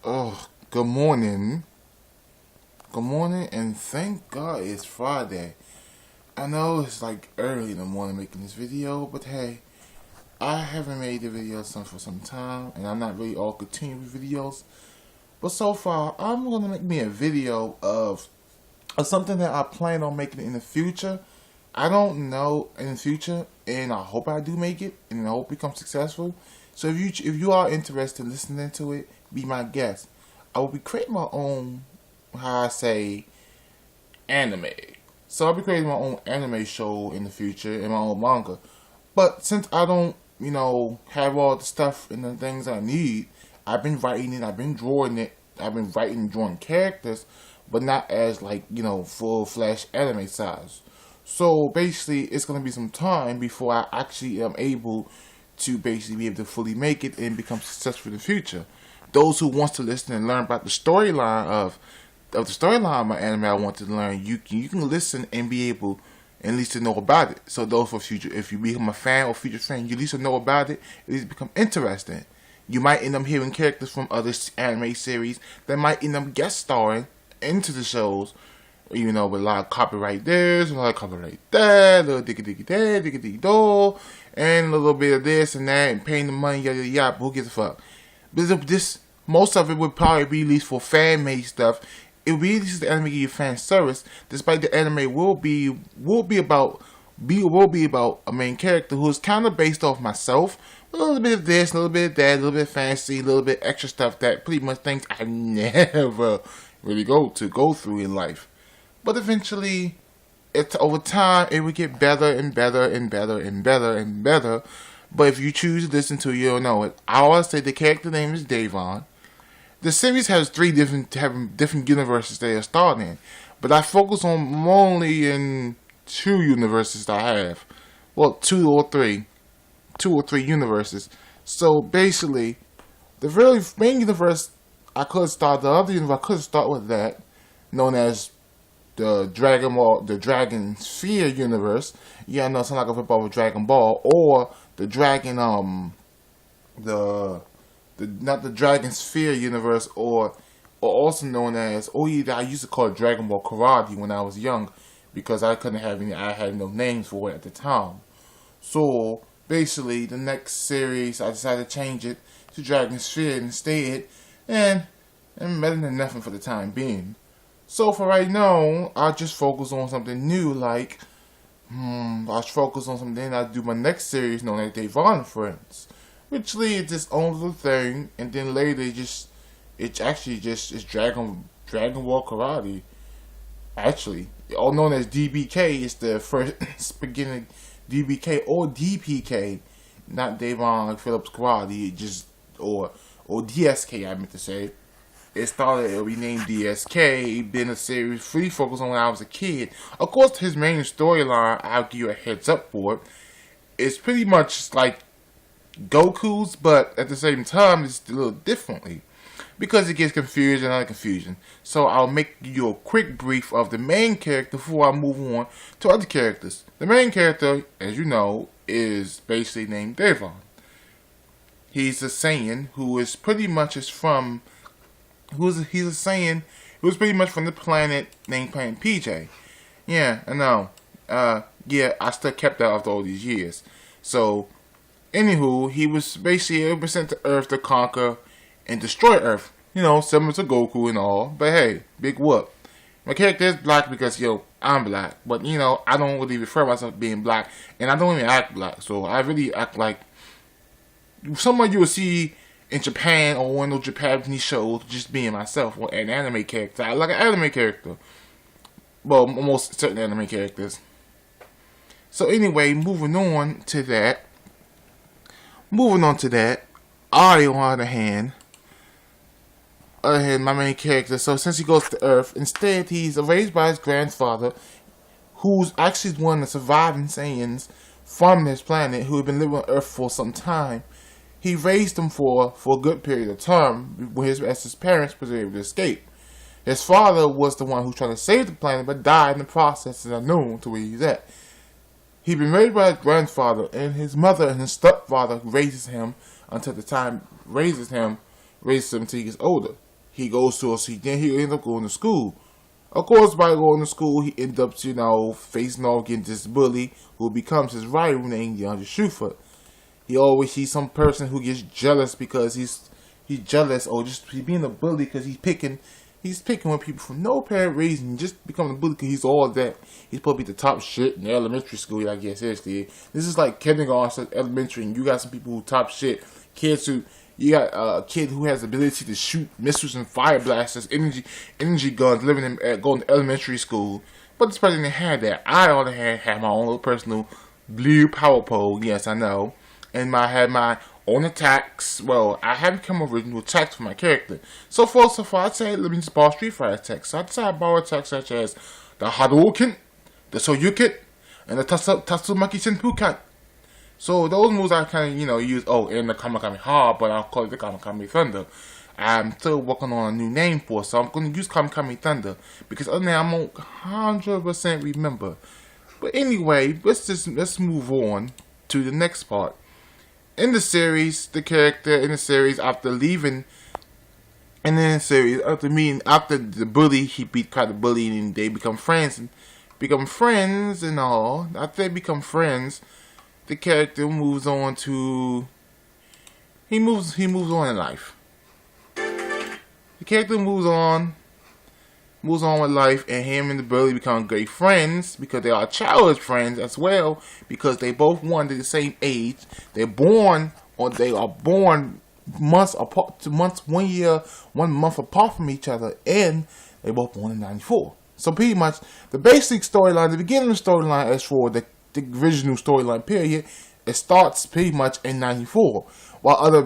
Oh, good morning. Good morning, and thank God it's Friday. I know it's like early in the morning making this video, but hey, I haven't made a video for some time, and I'm not really all continuous videos. But so far, I'm gonna make me a video of something that I plan on making in the future. I don't know in the future, and I hope I do make it, and I hope it becomes successful. So if you are interested in listening to it, be my guest. I will be creating my own, how I say, anime. So I'll be creating my own anime show in the future and my own manga. But since I don't, have all the stuff and the things I need, I've been writing it, I've been drawing it, I've been writing and drawing characters, but not as like, full fledged anime size. So basically, it's gonna be some time before I actually am able to basically be able to fully make it and become successful in the future. Those who wants to listen and learn about the storyline of my anime I want to learn, you can listen and be able at least to know about it. So those for future, if you become a fan or future fan, you at least know about it. At least become interesting. You might end up hearing characters from other anime series that might end up guest starring into the shows. With a lot of copyright this, a lot of copyright that, a little diggy diggy that, diggy diggy do, and a little bit of this and that, and paying the money, yada yada yada. But who gives a fuck? This most of it would probably be released for fan made stuff. It will be released the anime give you fan service, despite the anime will be about a main character who is kind of based off myself. A little bit of this, a little bit of that, a little bit of fantasy, a little bit extra stuff that pretty much things I never really go through in life. But eventually, over time, it will get better and better and better and better and better. But if you choose to listen to it, you'll know it. I always say the character name is Davon. The series has three different universes they are starting in. But I focus on only in two universes that I have. Well, two or three universes. So basically, the really main universe I could start, the other universe I could start with that, known as the Dragon Sphere universe. Yeah, I know it's not like a football with Dragon Ball, or the Dragon not the Dragon Sphere universe, or also known as, I used to call it Dragon Ball Karate when I was young, because I had no names for it at the time. So basically, the next series I decided to change it to Dragon Sphere instead, and better than nothing for the time being. So for right now, I'll just focus on something new, like, I'll focus on something, I'll do my next series known as Davon Friends. Which leads its own little thing, and then later it's Dragon Ball Karate. Actually, all known as DBK is the first beginning DBK or DPK, not Davon Phillips Karate, or DSK I meant to say. It'll be named DSK, been a series free focused on when I was a kid. Of course, his main storyline, I'll give you a heads up for it, it's pretty much like Goku's, but at the same time, it's a little differently. Because it gets confused and other confusion. So I'll make you a quick brief of the main character before I move on to other characters. The main character, as you know, is basically named Davon. He's a Saiyan who is pretty much he's a Saiyan who's pretty much from the planet named Planet PJ. Yeah, I know. I still kept that after all these years. So, anywho, he was basically sent to Earth to conquer and destroy Earth. Similar to Goku and all. But hey, big whoop. My character is black because, I'm black. But, I don't really refer myself to being black. And I don't even act black. So, I really act like someone you would see in Japan or one of those Japanese shows, just being myself, or an anime character. I like an anime character. Well, most certain anime characters. So anyway, moving on to that, I, on the other hand, my main character, so since he goes to Earth, instead he's raised by his grandfather, who's actually one of the surviving Saiyans from this planet, who had been living on Earth for some time. He raised him for a good period of time, as his parents were able to escape. His father was the one who tried to save the planet, but died in the process, is unknown to where he's at. He'd been raised by his grandfather, and his mother and his stepfather raises him until the time raises him until he gets older. he goes to then he ends up going to school. Of course, by going to school, he ends up, facing off against this bully who becomes his rival named DeAndre Shuford. He always sees some person who gets jealous because he's jealous, or just he's being a bully because he's picking with people for no apparent reason, just becoming a bully because he's all that. He's supposed to be the top shit in elementary school, I guess, seriously. This is like kindergarten, elementary, and you got some people who top shit. You got a kid who has the ability to shoot missiles and fire blasters, energy guns, going to elementary school. But this person didn't have that. I on the other hand had my own little personal blue power pole, yes I know. And I had my own attacks. Well, I haven't come up with new attacks for my character. So far, I'd say let me just borrow Street Fighter attacks. So I decided to borrow attacks such as the Hadouken, the Soryuken, and the Tatsumaki Senpukai. So those moves I kind of, use, and the Kamikaze, but I'll call it the Kamikaze Thunder. I'm still working on a new name for it, so I'm going to use Kamikaze Thunder, because other than that, I won't 100% remember. But anyway, let's move on to the next part. In the series, the character in the series, after leaving, and then after the bully, he beat the bully, and they become friends, and all. After they become friends, the character moves on in life. The character moves on with life, and him and the bully become great friends because they are childhood friends as well, because they both born at the same age. They are born months apart, 1 month apart from each other, and they both born in '94. So pretty much the basic storyline, the beginning of the storyline, as for the original storyline period, it starts pretty much in '94, while other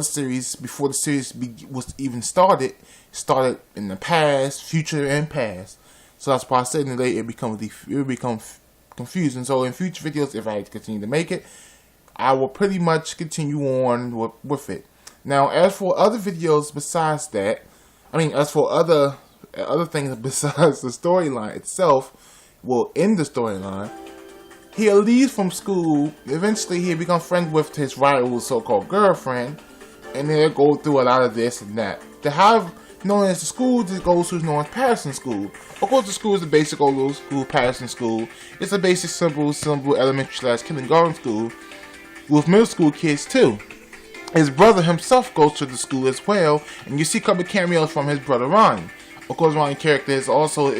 series before the series was even started in the past, future, and past. So that's why I said in the late it becomes confusing. So in future videos, if I continue to make it, I will pretty much continue on with it. Now, as for other videos besides that, as for other things besides the storyline itself, will end the storyline. He leaves from school. Eventually, he becomes friends with his rival's so-called girlfriend, and they'll go through a lot of this and that. They have known as the school that goes to is known as Patterson School. Of course, the school is the basic old school, Patterson School. It's a basic, simple elementary / kindergarten school with middle school kids too. His brother himself goes to the school as well, and you see a couple cameos from his brother Ronnie. Of course, Ronnie's character is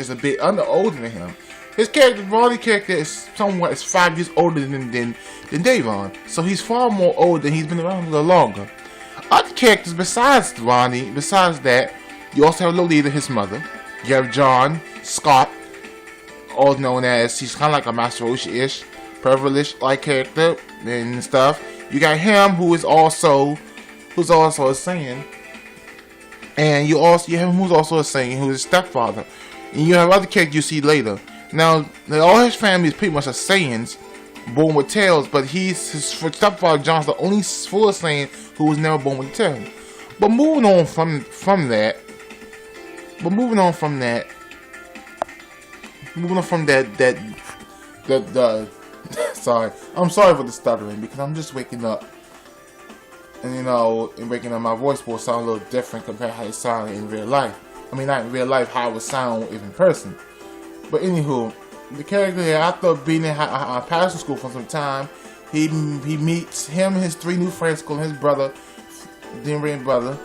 a bit older than him. Ronnie's character is 5 years older than Davon, so he's far more older and he's been around a little longer. Other characters besides Ronnie, besides that, you also have Lolita, his mother. You have John Scott, all known as, he's kind of like a Master Roshi-ish, Pervalish-like character and stuff. You got him, who's also a Saiyan, and you have him who's also a Saiyan, who's his stepfather. And you have other characters you see later. Now, all his family is pretty much a Saiyans, born with tails, but his stepfather John's the only full Saiyan who was never born with a tail. But moving on from that, sorry, I'm sorry for the stuttering, because I'm just waking up, and my voice will sound a little different compared to how it sounded in real life. Not in real life, how it would sound in person. But anywho, the character here, after being in Patterson School for some time, he meets him and his 3 new friends, including his brother, Denver and brother,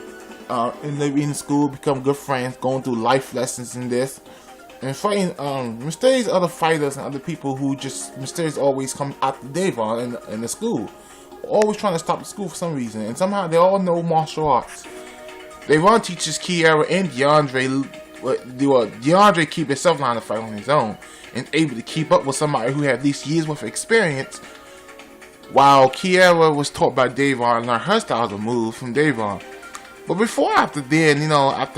and they be in school, become good friends, going through life lessons in this, and fighting mysterious other fighters and other people who just mysteriously always come after Davon in the school, always trying to stop the school for some reason, and somehow they all know martial arts. Davon teaches Kiara and DeAndre keep himself line to fight on his own and able to keep up with somebody who had at least years worth of experience, while Kiara was taught by Davon and learned her styles of moves from Davon. But after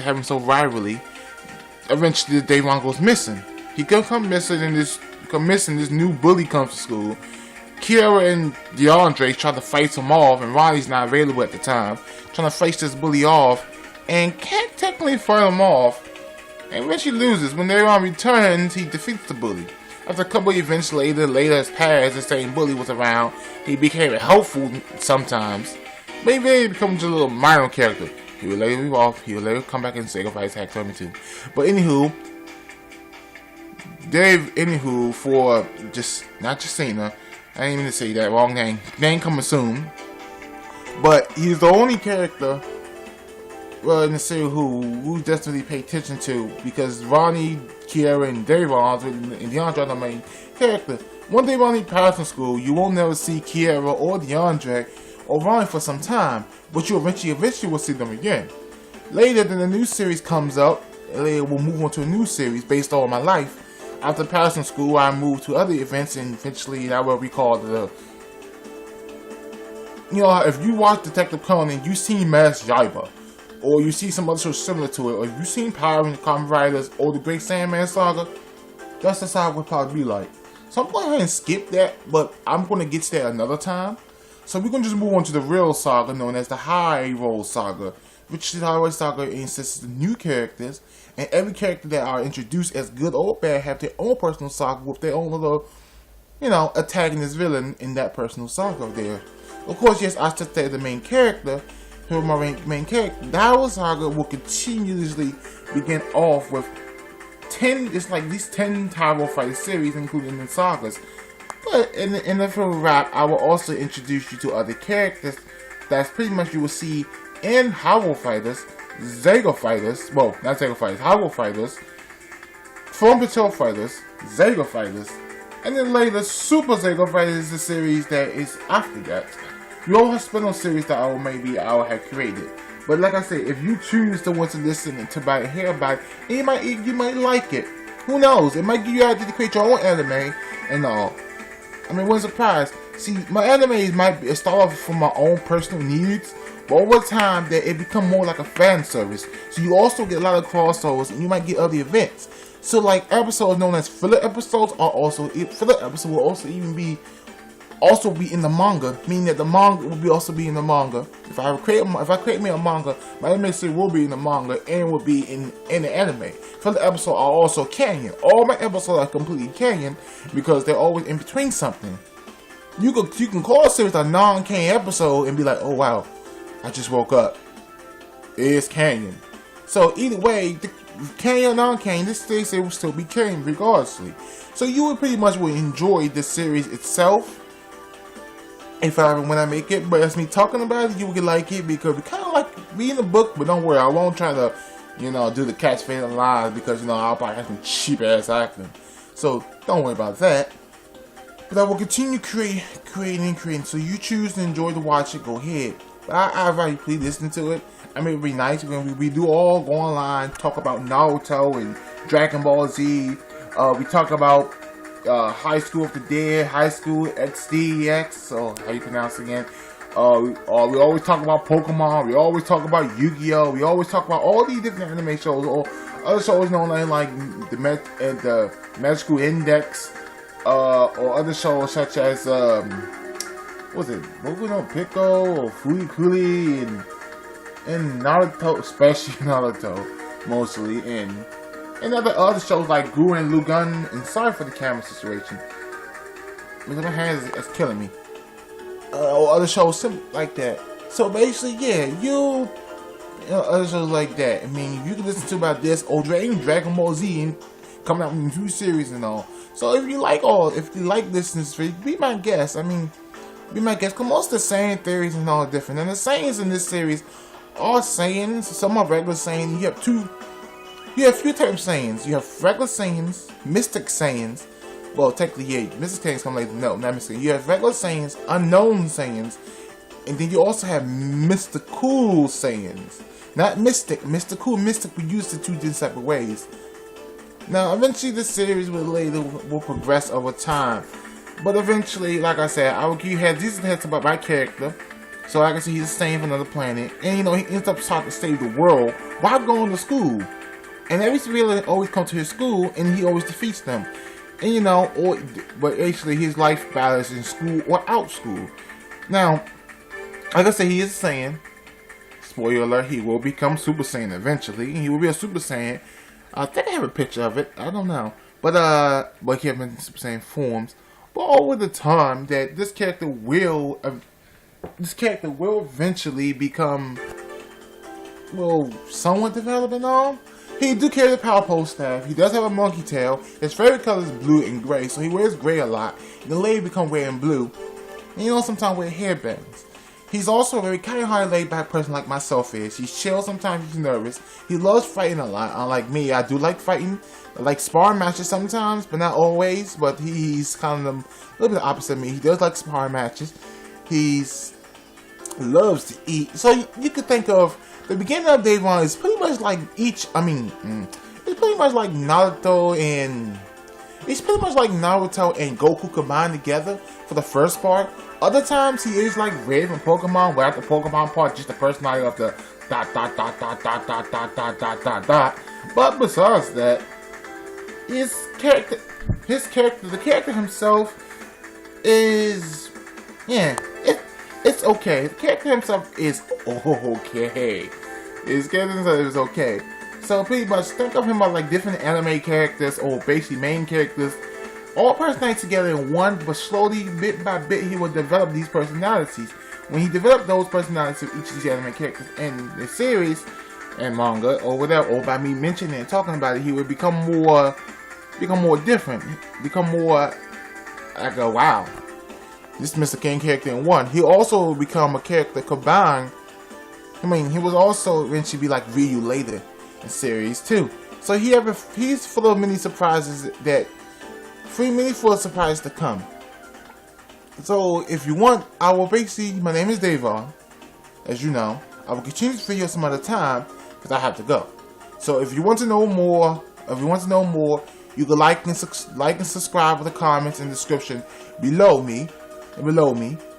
having some rivalry, eventually Davon goes missing. He comes missing, and this new bully comes to school. Kiara and DeAndre try to fight him off, and Ronnie's not available at the time, trying to face this bully off, and can't technically fight him off. And when she loses, when Davon returns, he defeats the bully. After a couple of events later has passed, the same bully was around. He became helpful sometimes, but he really becomes a little minor character. He will later evolve. He will later come back and ZEGA Fights Hack 22. But anywho, for just not Justina, I didn't even say that wrong name. Name coming soon. But he's the only character in the series who definitely pay attention to, because Ronnie, Kiera, and Davon and DeAndre are the main character. One day Ronnie passes in school, you won't never see Kiera or DeAndre or Ronnie for some time, but you eventually will see them again. Later, then the new series comes up. Later, we'll move on to a new series based on my life. After passing school, I moved to other events, and eventually that will be called the. You know, if you watch Detective Conan, you see Mass Jaiba, or you see some other shows similar to it, or if you've seen Power and the Kamen Riders or the Great Sandman Saga, that's the side would probably be like. So I'm going ahead and skip that, but I'm going to get to that another time. So we're going to just move on to the real saga known as the High Roll Saga, which is High Roll Saga insists on new characters, and every character that are introduced as good or bad have their own personal saga with their own little, antagonist villain in that personal saga there. Of course, yes, I still say the main character. Here, my main character, the High Roll Saga will continuously begin off with 10. It's like these 10 High Roll Fighter series, including the sagas. But in the wrap, I will also introduce you to other characters that's pretty much you will see in High Roll Fighters, ZEGA Fighters, well, not ZEGA Fighters, High Roll Fighters, Form Patrol Fighters, ZEGA Fighters, and then later Super ZEGA Fighters is the series that is after that. You all have spin-off series that I will have created. But like I said, if you choose to want to listen and to hear about it, you might like it. Who knows? It might give you an idea to create your own anime and all. I mean, what a surprise. See, my animes might start off from my own personal needs, but over time, that it become more like a fan service. So you also get a lot of crossovers, and you might get other events. So like episodes known as filler episodes will also be in the manga, meaning that the manga will also be in the manga. If I create me a manga, my anime series will be in the manga and will be in the anime. Filler episodes are also canon. All my episodes are completely canon because they're always in between something. You can call a series a non-canon episode and be like, oh wow, I just woke up. It's canon. So either way, the canon or non-canon, this series will still be canon regardlessly. So you would pretty much will enjoy the series itself. When I make it, but as me talking about it, you will like it because we kind of like reading the book. But don't worry, I won't try to, do the catch fade live because I'll probably have some cheap ass acting. So don't worry about that. But I will continue creating. So you choose to enjoy to watch it, go ahead. But I advise you please listen to it. I mean, it'd be nice when we do all go online, talk about Naruto and Dragon Ball Z. We talk about High School of the Dead, High School XDX, so how you pronounce it again. We always talk about Pokemon, we always talk about Yu-Gi-Oh, we always talk about all these different anime shows, or other shows known like the Magical Index, or other shows such as, Pico, or Furikuri, and Naruto, especially Naruto, mostly, and other shows like Guru and Lugun, and sorry for the camera situation, because my hands is killing me. Or other shows like that. So basically, yeah, other shows like that. I mean, you can listen to about this, or Dragon Ball Z, and coming out with new series and all. So if you like listening to this, be my guest. Because most of the same theories and all are different. And the sayings in this series are sayings. Some are regular sayings. You have a few types of sayings. You have regular sayings, mystic sayings. Well, technically, yeah, mystic sayings come later. No, not mystic. You have regular sayings, unknown sayings, and then you also have mystical sayings. Not mystic. Mystical, mystic, we use the two different separate ways. Now, eventually, this series will progress over time. But eventually, like I said, I will give you these heads about my character. So, like I said, he's staying from another planet. And, he ends up trying to save the world while going to school. And every villain always comes to his school, and he always defeats them. And but actually his life battle is in school or out school. Now, like I said, he is a Saiyan. Spoiler alert, he will become Super Saiyan eventually. He will be a Super Saiyan. I think I have a picture of it. I don't know. But he has been Super Saiyan forms. But over the time that this character will eventually become somewhat developing on. He do carry the power pole staff. He does have a monkey tail. His favorite color is blue and gray, so he wears gray a lot. The lady become gray and blue. And sometimes wear hairbands. He's also a very kind of hard laid back person like myself is. He's chill, sometimes he's nervous. He loves fighting a lot. Unlike me, I do like fighting. I like sparring matches sometimes, but not always. But he's kind of a little bit opposite of me. He does like sparring matches. He loves to eat. So you could think of the beginning of Davon is pretty much like it's pretty much like Naruto and Goku combined together for the first part. Other times he is like Red from Pokemon, without the Pokemon part, just the personality of the ... But besides that, the character himself is, it's okay. The character himself is okay. His character himself is okay. So pretty much think of him as like different anime characters or basically main characters, all personalities together in one, but slowly, bit by bit, he will develop these personalities. When he developed those personalities of each of these anime characters in the series and manga or whatever, or by me mentioning and talking about it, he would become more different, become more like a wow. This is Mr. King character in one. He also become a character combined. He was also eventually be like Ryu later in series 2. So he's full of many surprises full of surprises to come. So if you want, my name is Davon, as you know. I will continue this video some other time because I have to go. So if you want to know more, you can like and subscribe with the comments and description below me.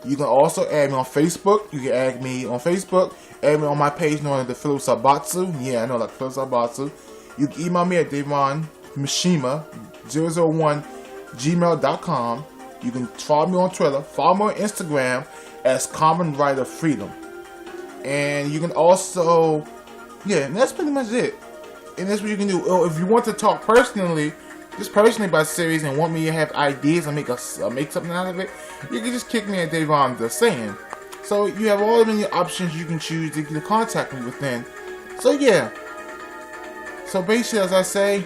You can also add me on Facebook. You can add me on Facebook. Add me on my page known as the Phillips Zaibatsu. Yeah, I know, like Phillips Zaibatsu. You can email me at davonmishima001gmail.com. You can follow me on Twitter. Follow me on Instagram as kamenriderwarrior. And you can also, and that's pretty much it. And that's what you can do. Or if you want to talk personally, just personally about series and want me to have ideas and make something out of it, you can just kick me at Davon the Saying. So you have all the many options you can choose to contact me within. So yeah. So basically, as I say,